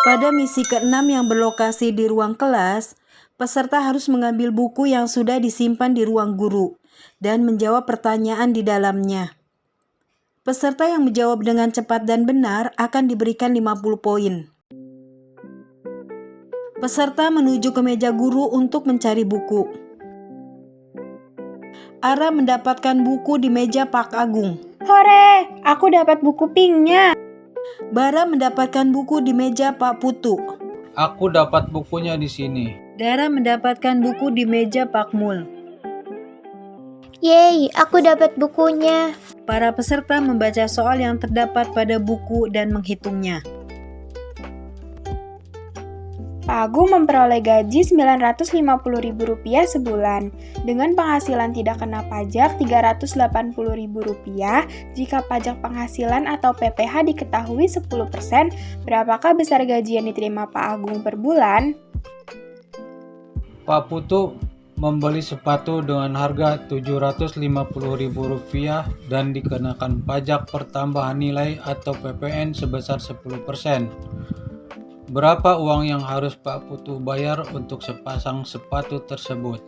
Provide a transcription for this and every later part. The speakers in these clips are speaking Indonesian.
Pada misi ke-6 yang berlokasi di ruang kelas, peserta harus mengambil buku yang sudah disimpan di ruang guru dan menjawab pertanyaan di dalamnya. Peserta yang menjawab dengan cepat dan benar akan diberikan 50 poin. Peserta menuju ke meja guru untuk mencari buku. Ara mendapatkan buku di meja Pak Agung. Hore, aku dapat buku pinknya. Bara mendapatkan buku di meja Pak Putu. Aku dapat bukunya di sini. Dara mendapatkan buku di meja Pak Mul. Yeay, aku dapat bukunya. Para peserta membaca soal yang terdapat pada buku dan menghitungnya. Pak Agung memperoleh gaji Rp950.000 sebulan, dengan penghasilan tidak kena pajak Rp380.000. Jika pajak penghasilan atau PPh diketahui 10%, berapakah besar gaji yang diterima Pak Agung per bulan? Pak Putu membeli sepatu dengan harga Rp750.000 dan dikenakan pajak pertambahan nilai atau PPN sebesar 10%. Berapa uang yang harus Pak Putu bayar untuk sepasang sepatu tersebut?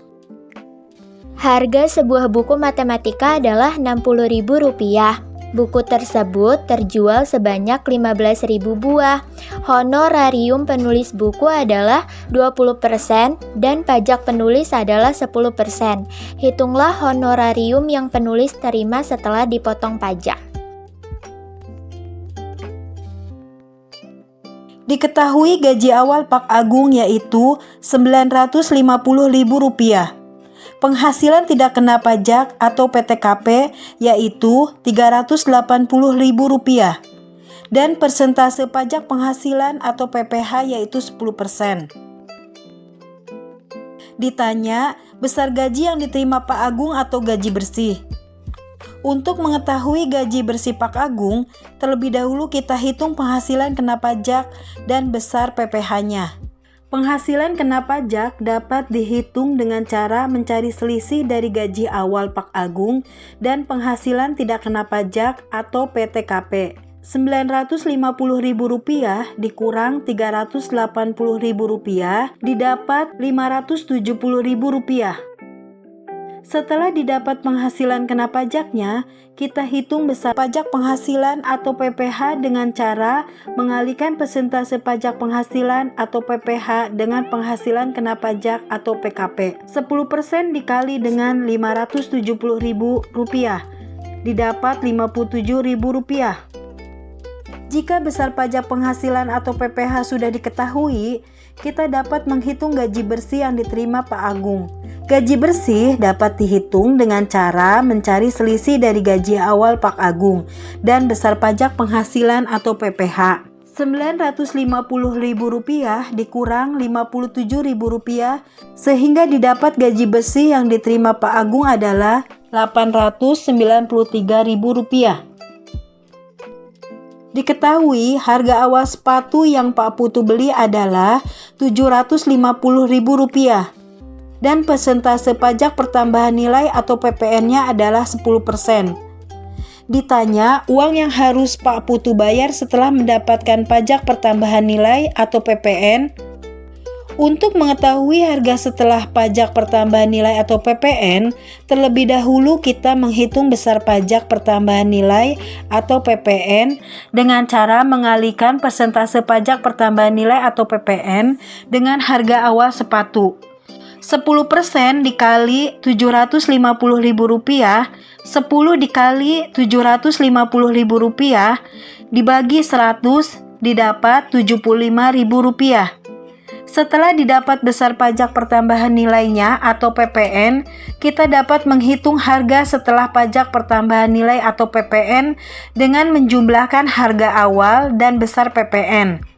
Harga sebuah buku matematika adalah Rp60.000. Buku tersebut terjual sebanyak 15.000 buah. Honorarium penulis buku adalah 20% dan pajak penulis adalah 10%. Hitunglah honorarium yang penulis terima setelah dipotong pajak. Diketahui gaji awal Pak Agung yaitu Rp950.000. Penghasilan tidak kena pajak atau PTKP yaitu Rp380.000. Dan persentase pajak penghasilan atau PPh yaitu 10%. Ditanya, besar gaji yang diterima Pak Agung atau gaji bersih? Untuk mengetahui gaji bersih Pak Agung, terlebih dahulu kita hitung penghasilan kena pajak dan besar PPh-nya. Penghasilan kena pajak dapat dihitung dengan cara mencari selisih dari gaji awal Pak Agung dan penghasilan tidak kena pajak atau PTKP. Rp950.000 dikurang Rp380.000 didapat Rp570.000. Setelah didapat penghasilan kena pajaknya, kita hitung besar pajak penghasilan atau PPh dengan cara mengalihkan persentase pajak penghasilan atau PPh dengan penghasilan kena pajak atau PKP. 10% dikali dengan Rp570.000 didapat Rp57.000. Jika besar pajak penghasilan atau PPh sudah diketahui, kita dapat menghitung gaji bersih yang diterima Pak Agung. Gaji bersih dapat dihitung dengan cara mencari selisih dari gaji awal Pak Agung dan besar pajak penghasilan atau PPh. Rp950.000 dikurang Rp57.000 sehingga didapat gaji bersih yang diterima Pak Agung adalah Rp893.000. Diketahui harga awal sepatu yang Pak Putu beli adalah Rp750.000 dan persentase pajak pertambahan nilai atau PPN-nya adalah 10%. Ditanya uang yang harus Pak Putu bayar setelah mendapatkan pajak pertambahan nilai atau PPN. Untuk mengetahui harga setelah pajak pertambahan nilai atau PPN, terlebih dahulu kita menghitung besar pajak pertambahan nilai atau PPN dengan cara mengalihkan persentase pajak pertambahan nilai atau PPN dengan harga awal sepatu. 10% dikali Rp750.000, 10 dikali Rp750.000 dibagi 100 didapat Rp75.000. Setelah didapat besar pajak pertambahan nilainya atau PPN, kita dapat menghitung harga setelah pajak pertambahan nilai atau PPN dengan menjumlahkan harga awal dan besar PPN.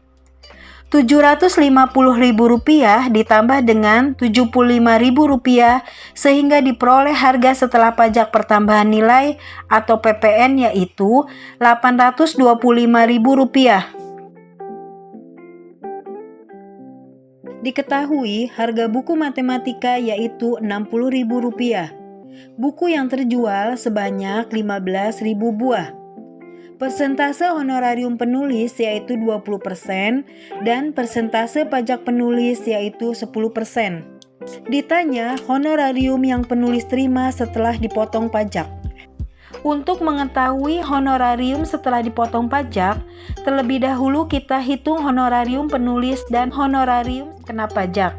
Rp750.000 ditambah dengan Rp75.000 sehingga diperoleh harga setelah pajak pertambahan nilai atau PPN yaitu Rp825.000. Diketahui harga buku matematika yaitu Rp60.000. Buku yang terjual sebanyak 15.000 buah. Persentase honorarium penulis yaitu 20% dan persentase pajak penulis yaitu 10%. Ditanya honorarium yang penulis terima setelah dipotong pajak. Untuk mengetahui honorarium setelah dipotong pajak, terlebih dahulu kita hitung honorarium penulis dan honorarium kena pajak.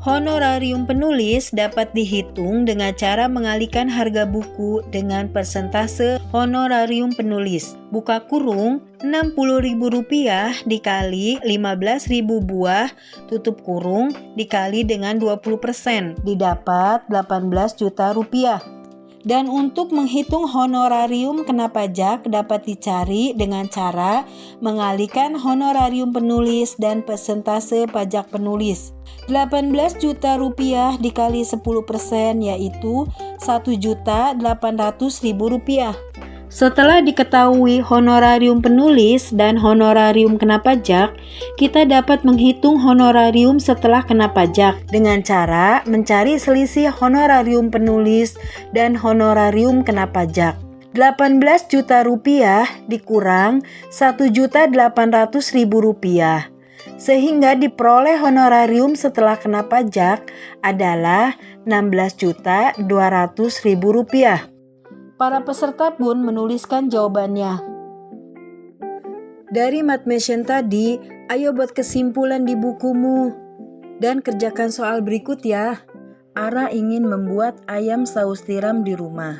Honorarium penulis dapat dihitung dengan cara mengalihkan harga buku dengan persentase honorarium penulis. Buka kurung Rp60.000 dikali 15.000 buah, tutup kurung dikali dengan 20%, didapat 18 juta rupiah. Dan untuk menghitung honorarium kena pajak dapat dicari dengan cara mengalihkan honorarium penulis dan persentase pajak penulis. 18 juta rupiah dikali 10% yaitu Rp1.800.000. Setelah diketahui honorarium penulis dan honorarium kena pajak, kita dapat menghitung honorarium setelah kena pajak dengan cara mencari selisih honorarium penulis dan honorarium kena pajak. 18 juta rupiah dikurang Rp1.800.000, sehingga diperoleh honorarium setelah kena pajak adalah Rp16.200.000. Para peserta pun menuliskan jawabannya. Dari mathmation tadi, ayo buat kesimpulan di bukumu dan kerjakan soal berikut ya. Ara ingin membuat ayam saus tiram di rumah,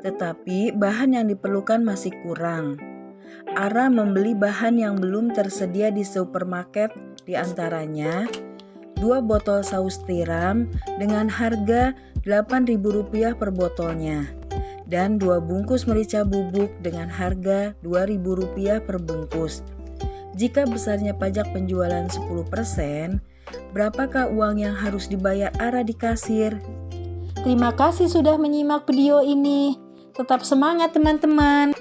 tetapi bahan yang diperlukan masih kurang. Ara membeli bahan yang belum tersedia di supermarket, di antaranya 2 botol saus tiram dengan harga Rp8.000 per botolnya, dan 2 bungkus merica bubuk dengan harga Rp2.000 per bungkus. Jika besarnya pajak penjualan 10%, berapakah uang yang harus dibayar Ara di kasir? Terima kasih sudah menyimak video ini. Tetap semangat teman-teman.